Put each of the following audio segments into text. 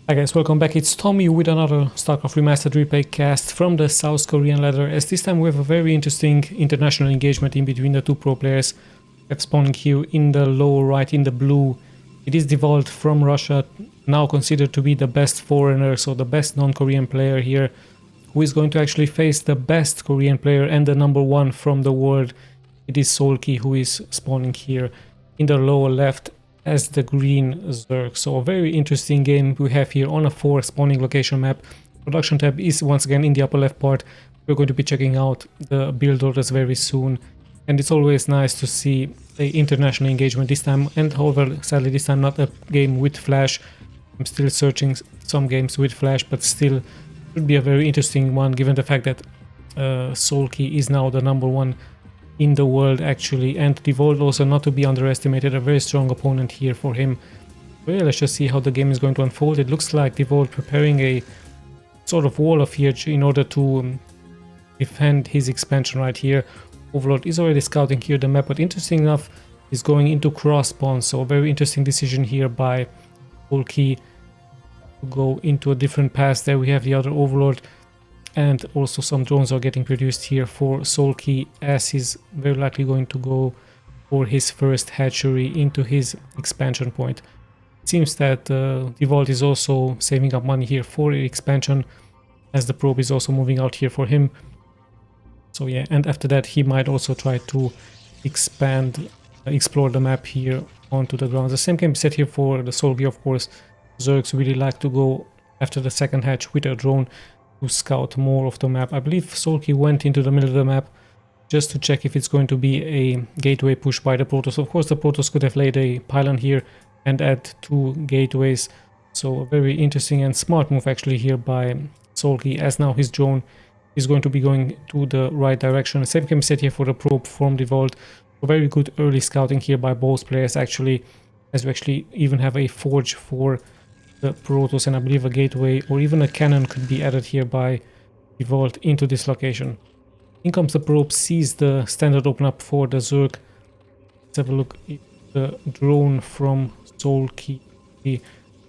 Hi guys, welcome back. It's Tommy with another Starcraft Remastered replay cast from the South Korean ladder, as this time we have a very interesting international engagement in between the two pro players. Spawning here in the lower right, in the blue, it is DEWALT from Russia, now considered to be the best foreigner, so the best non-Korean player here, who is going to actually face the best Korean player and the #1 from the world. It is SOULKEY who is spawning here in the lower left as the green Zerg. So a very interesting game we have here on a 4 spawning location map. Production tab is once again in the upper left part. We're going to be checking out the build orders very soon, and it's always nice to see the international engagement this time, and however sadly this time not a game with flash. I'm still searching some games with flash, but still should be a very interesting one given the fact that SOULKEY is now the #1 in the world actually, and DEWALT also not to be underestimated, a very strong opponent here for him. Well, let's just see how the game is going to unfold. It looks like DEWALT preparing a sort of wall of here in order to defend his expansion right here. Overlord is already scouting here the map, but interesting enough is going into cross spawn, so a very interesting decision here by SOULKEY to go into a different path. There we have the other Overlord, and also some drones are getting produced here for SOULKEY, as he's very likely going to go for his first hatchery into his expansion point. It seems that DEWALT is also saving up money here for expansion, as the probe is also moving out here for him. So yeah, and after that he might also try to expand, explore the map here onto the ground. The same can be said here for the SOULKEY, of course. Zergs really like to go after the second hatch with a drone to scout more of the map. I believe SOULKEY went into the middle of the map just to check if it's going to be a gateway push by the Protoss. Of course the Protoss could have laid a pylon here and add 2 gateways, so a very interesting and smart move actually here by SOULKEY, as now his drone is going to be going to the right direction. The same can be said here for the probe from DEWALT. So very good early scouting here by both players actually, as we actually even have a forge for the Protoss, and I believe a gateway or even a cannon could be added here by DEWALT into this location. In comes the probe, sees the standard open up for the Zerg. Let's have a look. The drone from SOULKEY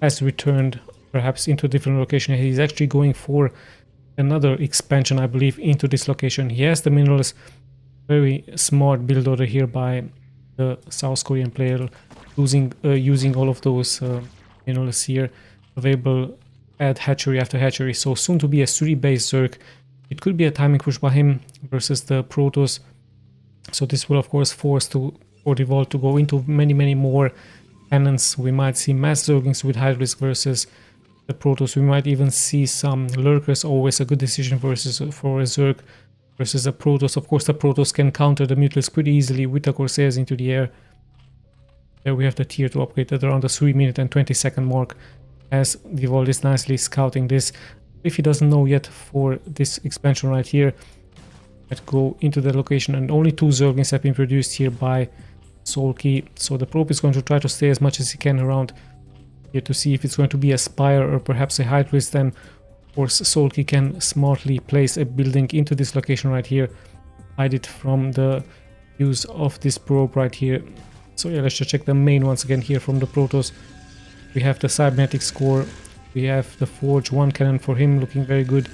has returned perhaps into a different location. He's actually going for another expansion, I believe, into this location. He has the minerals. Very smart build order here by the South Korean player, using all of those minerals here available at hatchery after hatchery. So soon to be a 3-base Zerg. It could be a timing push by him versus the Protoss. So this will of course force for DEWALT to go into many more cannons. We might see mass Zerglings with high risk versus the Protoss. We might even see some lurkers, always a good decision for a Zerg versus a Protoss. Of course the Protoss can counter the Mutalisks pretty easily with the Corsairs into the air. There we have the tier 2 upgrade at around the 3-minute and 20-second mark, as DEWALT is nicely scouting this. If he doesn't know yet for this expansion right here, let's go into the location, and only 2 Zerglings have been produced here by SOULKEY. So the probe is going to try to stay as much as he can around here to see if it's going to be a spire or perhaps a high risk. Then of course SOULKEY can smartly place a building into this location right here, hide it from the use of this probe right here. So yeah, let's just check the main once again here from the Protoss. We have the cybernetics core, we have the forge, 1 cannon for him, looking very good.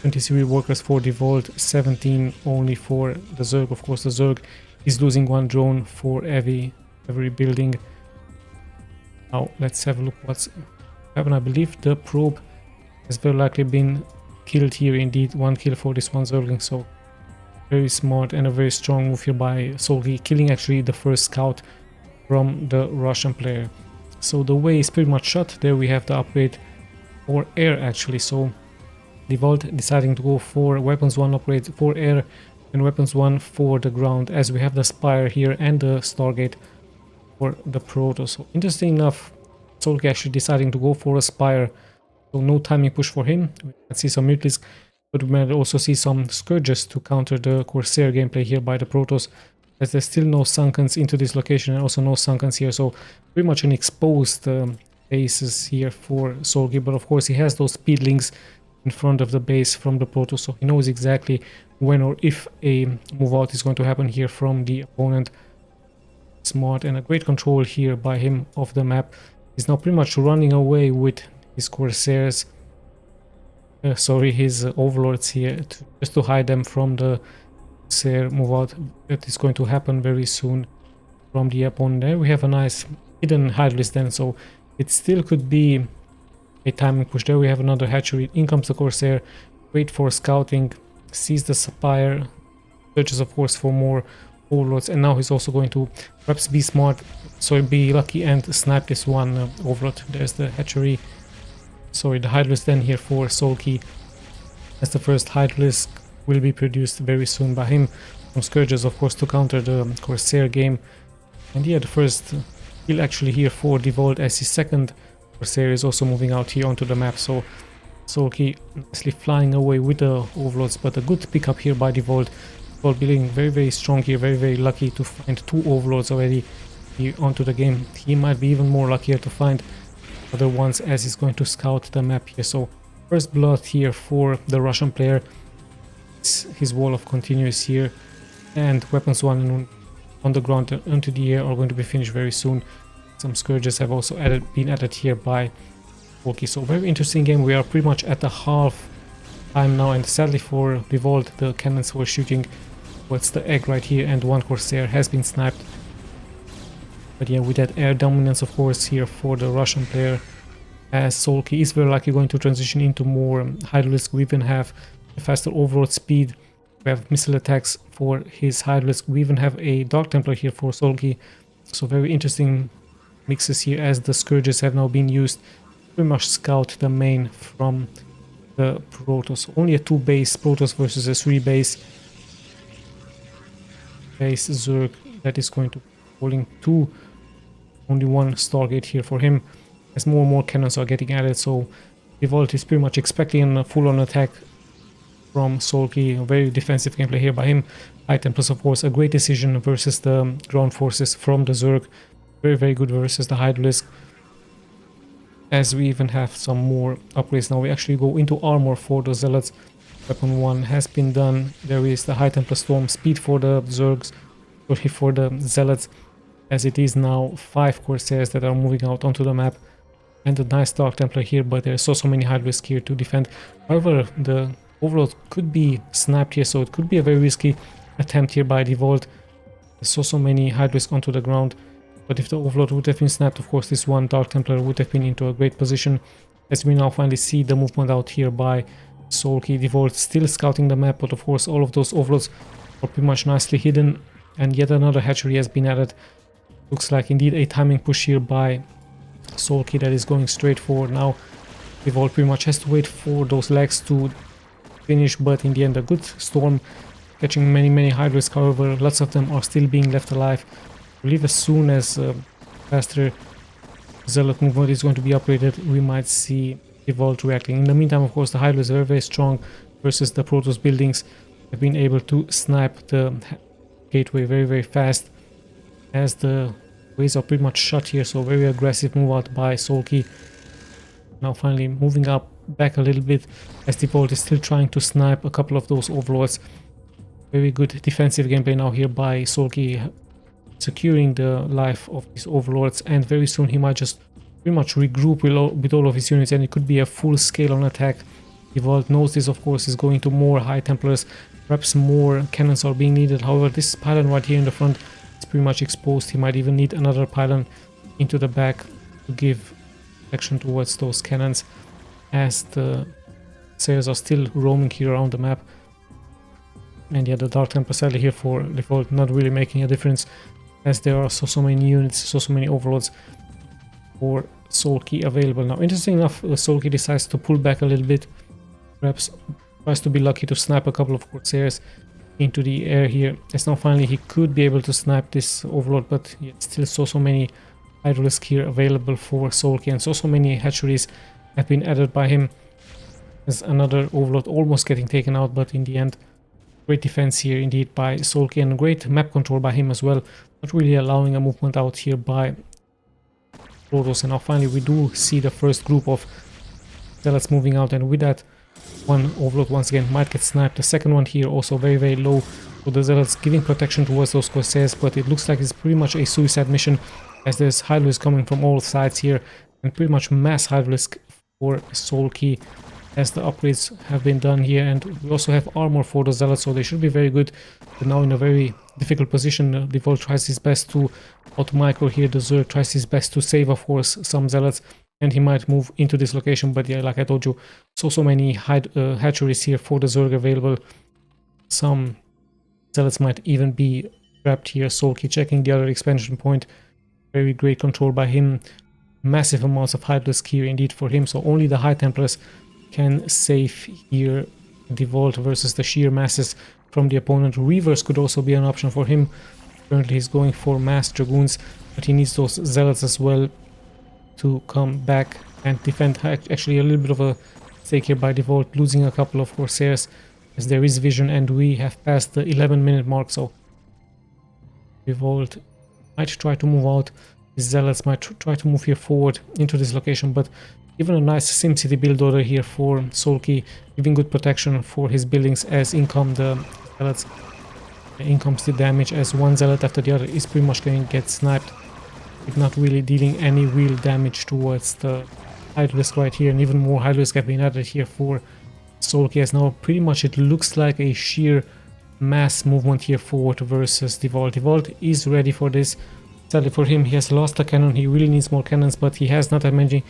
23 workers for DEWALT, 17 only for the Zerg. Of course the Zerg is losing 1 drone for every building. Now let's have a look what's happened. I believe the probe has very likely been killed here. Indeed, 1 kill for this 1 Zergling, so very smart and a very strong move here by SOULKEY, killing actually the first scout from the Russian player. So the way is pretty much shut. There we have the upgrade for air actually. So DEWALT deciding to go for weapons 1 upgrade for air and weapons 1 for the ground, as we have the spire here and the Stargate for the Protoss. So interesting enough, SOULKEY actually deciding to go for a spire. So no timing push for him. We can see some Mutalisks, but we might also see some Scourges to counter the Corsair gameplay here by the Protoss, as there's still no Sunkens into this location and also no Sunkens here. So pretty much an exposed bases here for SOULKEY, but of course he has those speedlings in front of the base from the Protoss, so he knows exactly when or if a move out is going to happen here from the opponent. Smart and a great control here by him of the map. He's now pretty much running away with his Corsairs, sorry, his Overlords here, just to hide them from the Corsair move out. That is going to happen very soon from the opponent. There we have a nice hidden Hydralisk then, so it still could be a timing push. There we have another hatchery. In comes the Corsair, wait for scouting, sees the Sapphire, searches of course for more Overlords, and now he's also going to perhaps be smart, so be lucky and snipe this one Overlord. There's the hatchery, sorry, the Hydralisk then here for SOULKEY, as the first Hydralisk will be produced very soon by him. Some Scourges of course to counter the Corsair game, and yeah, the first kill actually here for DEWALT, as his second Corsair is also moving out here onto the map. So SOULKEY nicely flying away with the Overlords, but a good pickup here by DEWALT. DEWALT being very strong here, very lucky to find 2 Overlords already here onto the game. He might be even more luckier to find other ones as he's going to scout the map here. So first blood here for the Russian player. His wall of continuous here, and weapons 1 on the ground and into the air are going to be finished very soon. Some Scourges have also been added here by SOULKEY. So very interesting game. We are pretty much at the half time now, and sadly for DEWALT, the cannons were shooting towards the egg right here, and 1 Corsair has been sniped. But yeah, with that air dominance of course here for the Russian player, as SOULKEY is very likely going to transition into more Hydralisk. We even have a faster Overlord speed, we have missile attacks for his Hydralisk, we even have a Dark Templar here for SOULKEY. So very interesting mixes here, as the Scourges have now been used to pretty much scout the main from the Protoss. Only a 2 base Protoss versus a 3 base Zerg that is going to be holding 2, only 1 Stargate here for him, as more and more cannons are getting added. So DEWALT is pretty much expecting a full-on attack from SOULKEY. A very defensive gameplay here by him. High Templars of course a great decision versus the ground forces from the Zerg. Very good versus the Hydralisk, as we even have some more upgrades now. We actually go into armor for the Zealots. Weapon 1 has been done. There is the High Templar Storm, speed for the Zergs, sorry, for the Zealots, as it is now 5 Corsairs that are moving out onto the map, and a nice Dark Templar here, but there's so many Hydralisk here to defend. However, the Overlord could be sniped here, so it could be a very risky attempt here by DEWALT. There's so many Hydralisk onto the ground, but if the Overlord would have been snapped, of course this one Dark Templar would have been into a great position, as we now finally see the movement out here by SOULKEY. DEWALT still scouting the map, but of course all of those Overlords are pretty much nicely hidden, and yet another hatchery has been added. Looks like indeed a timing push here by SOULKEY that is going straight forward now. DEWALT pretty much has to wait for those legs to finish, but in the end a good storm, catching many Hydralisk. However, lots of them are still being left alive. I believe as soon as faster Zealot movement is going to be upgraded, we might see DEWALT reacting. In the meantime, of course, the Hydralisk is very strong versus the Protoss buildings. They've been able to snipe the gateway very fast, as the ways are pretty much shut here. So very aggressive move out by SOULKEY. Now finally moving up back a little bit, as DEWALT is still trying to snipe a couple of those Overlords. Very good defensive gameplay now here by SOULKEY, securing the life of his Overlords, and very soon he might just pretty much regroup with all of his units, and it could be a full scale on attack. DEWALT knows this, of course, is going to more High Templars, perhaps more cannons are being needed. However, this pylon right here in the front is pretty much exposed. He might even need another pylon into the back to give protection towards those cannons, as the Corsairs are still roaming here around the map. And yeah, the Dark Templar sadly here for DEWALT not really making a difference, as there are so many units, so many Overlords for SOULKEY available. Now, interesting enough, SOULKEY decides to pull back a little bit, perhaps tries to be lucky to snipe a couple of Corsairs into the air here, as now finally he could be able to snipe this Overlord, but yeah, still so many Hydralisk here available for SOULKEY, and so many hatcheries have been added by him, as another Overlord almost getting taken out, but in the end great defense here indeed by SOULKEY, and great map control by him as well, not really allowing a movement out here by Protoss. And now finally we do see the first group of Zealots moving out, and with that one Overlord once again might get sniped. The second one here also very low, so the Zealots giving protection towards those Corsairs, but it looks like it's pretty much a suicide mission, as there's Hydralisk coming from all sides here, and pretty much mass Hydralisk for SOULKEY, as the upgrades have been done here, and we also have armor for the zealots, so they should be very good. But now in a very difficult position, DEWALT tries his best to out-micro here. The Zerg tries his best to save, of course, some zealots, and he might move into this location. But yeah, like I told you, so many hatcheries here for the Zerg available. Some zealots might even be trapped here. SOULKEY checking the other expansion point. Very great control by him. Massive amounts of Hydralisk here indeed for him, so only the High Templars can save here DEWALT versus the sheer masses from the opponent. Reavers could also be an option for him. Currently he's going for mass dragoons, but he needs those zealots as well to come back and defend. Actually a little bit of a mistake here by DEWALT, losing a couple of Corsairs, as there is vision and we have passed the 11-minute mark, so DEWALT might try to move out. His zealots might try to move here forward into this location, but even a nice SimCity build order here for SOULKEY, giving good protection for his buildings as in come the zealots. In comes the damage, as one zealot after the other is pretty much going to get sniped, if not really dealing any real damage towards the Hydralisk right here. And even more Hydralisk have been added here for SOULKEY, as now pretty much it looks like a sheer mass movement here forward versus DEWALT. DEWALT is ready for this. Sadly for him, he has lost a cannon. He really needs more cannons, but he has not that many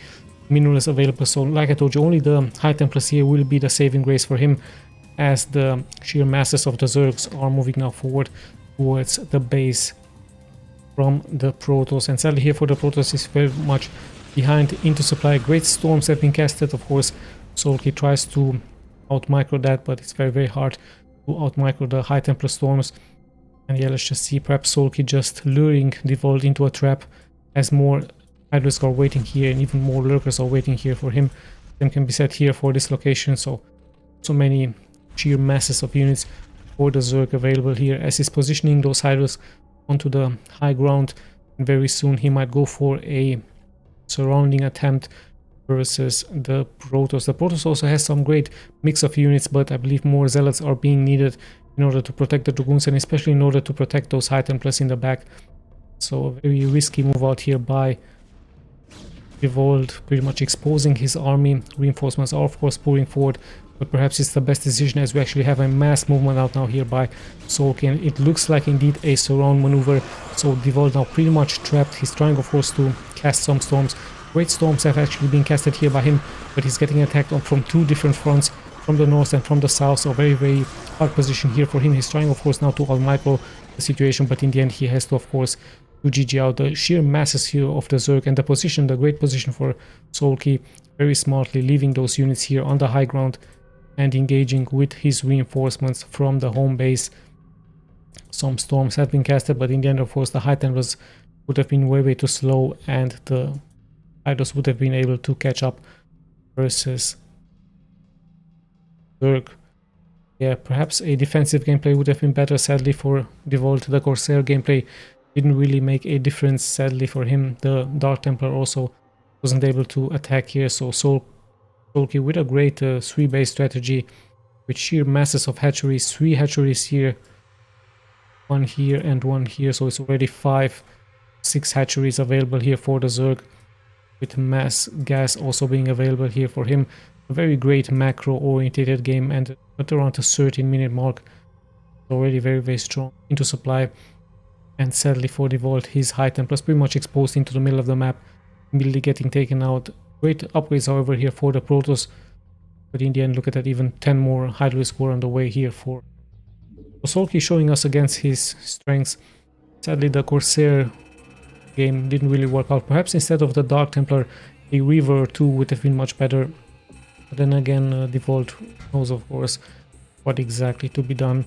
minerals available. So like I told you, only the High Templars here will be the saving grace for him, as the sheer masses of the Zergs are moving now forward towards the base from the Protoss. And sadly here for the Protoss is very much behind into supply. Great storms have been casted. Of course, SOULKEY tries to out-micro that, but it's very hard to out-micro the High Templar storms. And yeah, let's just see, perhaps SOULKEY just luring DEWALT into a trap, as more Hydralisk are waiting here and even more lurkers are waiting here for him. Them can be set here for this location, so many sheer masses of units for the Zerg available here, as he's positioning those Hydralisk onto the high ground, and very soon he might go for a surrounding attempt versus the Protoss. The Protoss also has some great mix of units, but I believe more zealots are being needed in order to protect the dragoons, and especially in order to protect those High Templars in the back. So a very risky move out here by DEWALT, pretty much exposing his army. Reinforcements are of course pouring forward, but perhaps it's the best decision, as we actually have a mass movement out now here by SOULKEY, and it looks like indeed a surround maneuver. So DEWALT now pretty much trapped. He's trying of course to cast some storms. Great storms have actually been casted here by him, but he's getting attacked from two different fronts, from the north and from the south, so very hard position here for him. He's trying of course now to out-micro the situation, but in the end he has to of course to GG out the sheer masses here of the Zerg. And the position, the great position for SOULKEY, very smartly leaving those units here on the high ground and engaging with his reinforcements from the home base. Some storms have been casted, but in the end of course the High Templars would have been way too slow, and the Hydralisk would have been able to catch up versus Zerg. Yeah, perhaps a defensive gameplay would have been better, sadly for DEWALT. The Corsair gameplay didn't really make a difference, sadly for him. The Dark Templar also wasn't able to attack here, so SOULKEY with a great 3-base strategy with sheer masses of hatcheries, 3 hatcheries here, 1 here and 1 here, so it's already 5-6 hatcheries available here for the Zerg, with mass gas also being available here for him. A very great macro orientated game, and at around the 13-minute mark already very strong into supply. And sadly for DEWALT, his High Templars pretty much exposed into the middle of the map, immediately getting taken out. Great upgrades however here for the Protoss, but in the end look at that, even 10 more Hydralisk were on the way here for SOULKEY, showing us against his strengths. Sadly the Corsair game didn't really work out. Perhaps instead of the Dark Templar, a Reaver or 2 would have been much better. But then again, DEWALT knows of course what exactly to be done.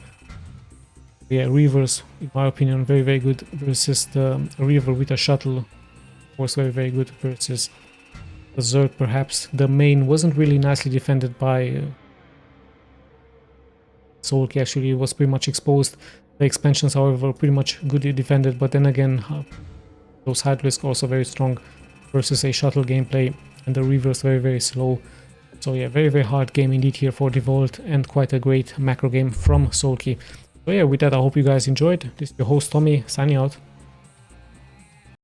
Yeah, Reavers, in my opinion, very good versus the Reaver with a shuttle. Of course, very good versus the Zerg. Perhaps the main wasn't really nicely defended by SOULKEY. Actually, it was pretty much exposed. The expansions, however, were pretty much goodly defended. But then again, those Hydralisk also very strong versus a shuttle gameplay, and the Reavers very slow. So yeah, very hard game indeed here for DEWALT, and quite a great macro game from SOULKEY. So yeah, with that I hope you guys enjoyed. This is your host Tommy, signing out.